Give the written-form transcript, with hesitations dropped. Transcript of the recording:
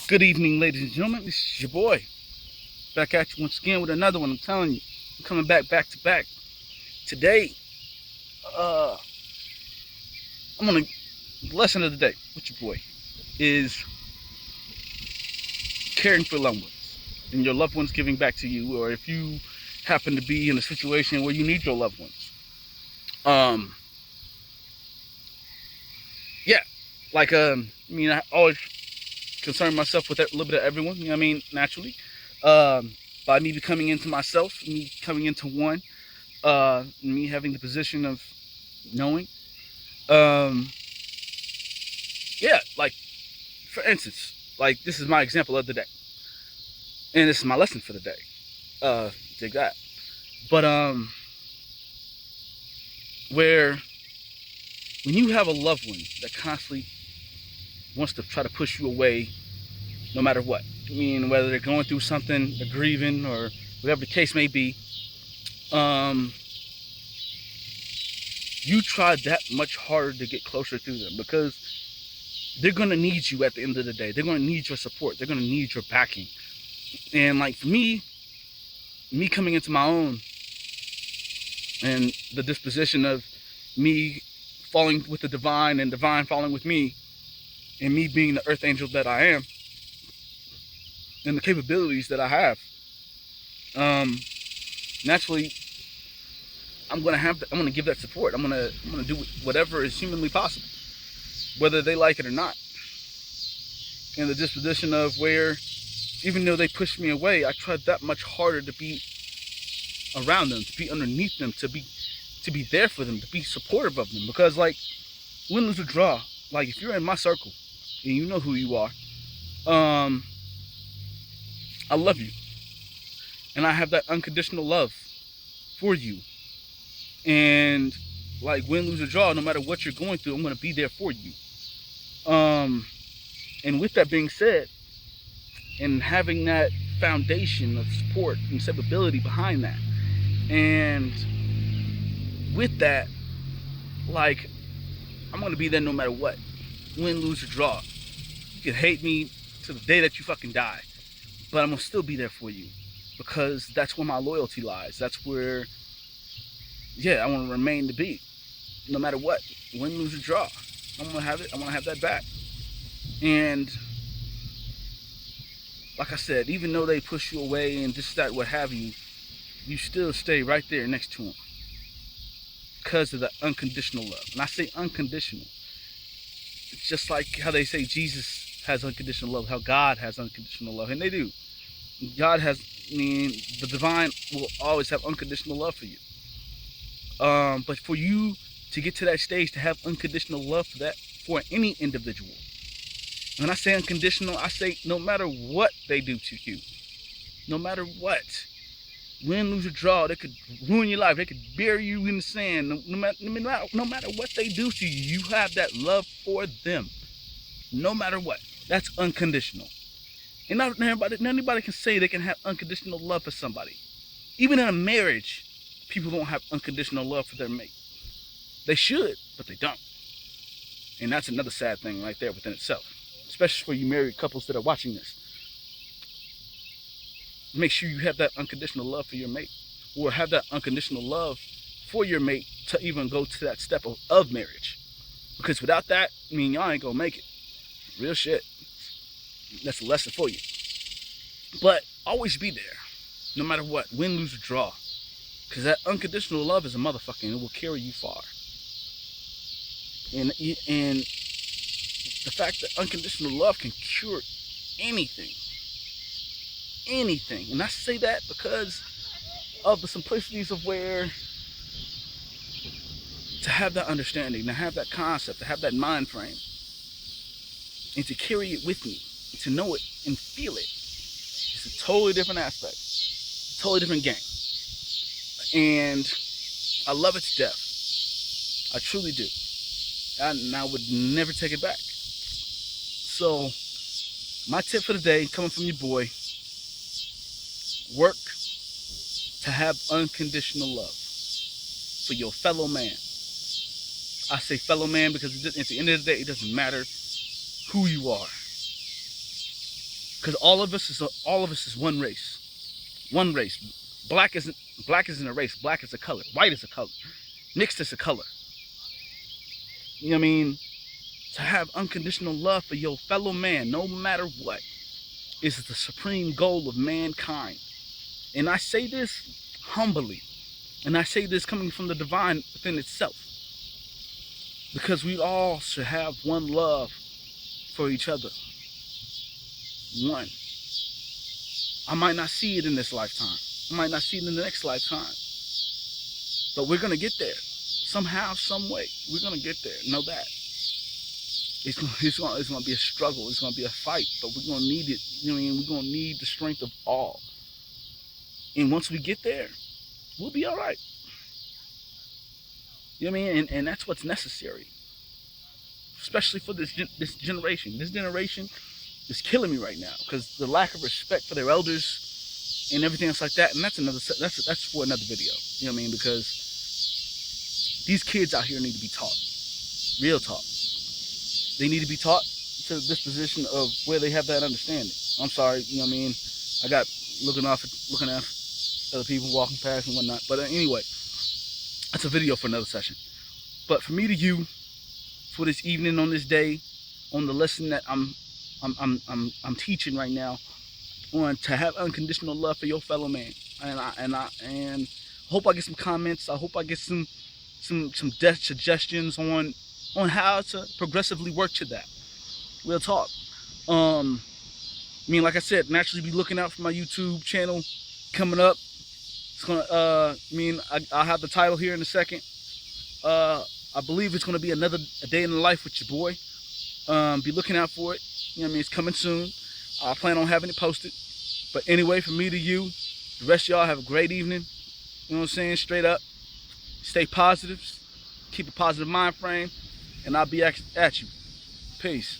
Good evening, ladies and gentlemen. This is your boy. Back at you once again with another one. I'm telling you, I'm coming back to back. Today, uh, I'm on a lesson of the day with your boy is caring for loved ones and your loved ones giving back to you, or if you happen to be in a situation where you need your loved ones. Um, yeah, I always concern myself with a little bit of everyone. You know what I mean? Naturally, by me becoming into myself, me coming into one, me having the position of knowing. Um, yeah, like for instance, like this is my example of the day, and this is my lesson for the day. Dig that. But where when you have a loved one that constantly wants to try to push you away, no matter what. I mean, whether they're going through something, they're grieving, or whatever the case may be, um, you try that much harder to get closer to them because they're gonna need you at the end of the day. They're gonna need your support. They're gonna need your backing. And like for me coming into my own and the disposition of me falling with the divine and divine falling with me, and me being the earth angel that I am, and the capabilities that I have, naturally, I'm gonna give that support. I'm gonna do whatever is humanly possible, whether they like it or not. In the disposition of where, even though they push me away, I try that much harder to be around them, to be underneath them, to be there for them, to be supportive of them. Because like win, lose, or draw, like if you're in my circle and you know who you are, I love you, and I have that unconditional love for you. And like win, lose, or draw, no matter what you're going through, I'm gonna be there for you. Um, and with that being said, and having that foundation of support and stability behind that, and with that, like I'm gonna be there no matter what, win, lose, or draw. You can hate me to the day that you fucking die, but I'm gonna still be there for you because that's where my loyalty lies. That's where, yeah, I want to remain to be, no matter what, win, lose, or draw. I'm gonna have it. I want to have that back. And like I said, even though they push you away and this, that, what have you, you still stay right there next to them because of the unconditional love. And I say unconditional. It's just like how they say Jesus has unconditional love, how God has unconditional love, and they do. God has, I mean, the divine will always have unconditional love for you. But for you to get to that stage to have unconditional love for that, for any individual, when I say unconditional, I say no matter what they do to you, no matter what, win, lose, or draw, they could ruin your life, they could bury you in the sand, no matter what they do to you, you have that love for them, no matter what. That's unconditional. And not anybody can say they can have unconditional love for somebody. Even in a marriage, people don't have unconditional love for their mate. They should, but they don't. And that's another sad thing right there within itself. Especially for you married couples that are watching this. Make sure you have that unconditional love for your mate, or have that unconditional love for your mate to even go to that step of marriage. Because without that, I mean, y'all ain't gonna make it. Real shit. That's a lesson for you. But always be there, no matter what, win, lose, or draw. Because that unconditional love is a motherfucker, and it will carry you far. And the fact that unconditional love can cure anything. Anything. And I say that because of the simplicities of where to have that understanding, to have that concept, to have that mind frame, and to carry it with me, to know it and feel it. It's a totally different aspect, a totally different game. And I love it to death. I truly do. And I would never take it back. So, my tip for the day, coming from your boy, work to have unconditional love for your fellow man. I say fellow man because at the end of the day, it doesn't matter who you are. Because all of us is one race. One race. Black isn't a race. Black is a color. White is a color. Mixed is a color. You know what I mean? To have unconditional love for your fellow man, no matter what, is the supreme goal of mankind. And I say this humbly. And I say this coming from the divine within itself. Because we all should have one love for each other. One. I might not see it in this lifetime. I might not see it in the next lifetime. But we're going to get there. Somehow, some way. We're going to get there. Know that. It's going to be a struggle. It's going to be a fight. But we're going to need it. You know what I mean? We're going to need the strength of all. And once we get there, we'll be all right. You know what I mean? And that's what's necessary. Especially for this generation. This generation is killing me right now because the lack of respect for their elders and everything else like that. And that's for another video. You know what I mean? Because these kids out here need to be taught. Real talk. They need to be taught to the disposition of where they have that understanding. I'm sorry, you know what I mean? I got looking at other people walking past and whatnot. But anyway, that's a video for another session. But for me to you, for this evening on this day, on the lesson that I'm teaching right now, on to have unconditional love for your fellow man, and I hope I get some comments. I hope I get some suggestions on how to progressively work to that. We'll talk. I mean, like I said, naturally be looking out for my YouTube channel coming up. It's gonna I'll have the title here in a second. I believe it's gonna be a day in the life with your boy. Be looking out for it. You know what I mean? It's coming soon. I plan on having it posted. But anyway, from me to you, the rest of y'all have a great evening. You know what I'm saying? Straight up. Stay positive. Keep a positive mind frame. And I'll be at you. Peace.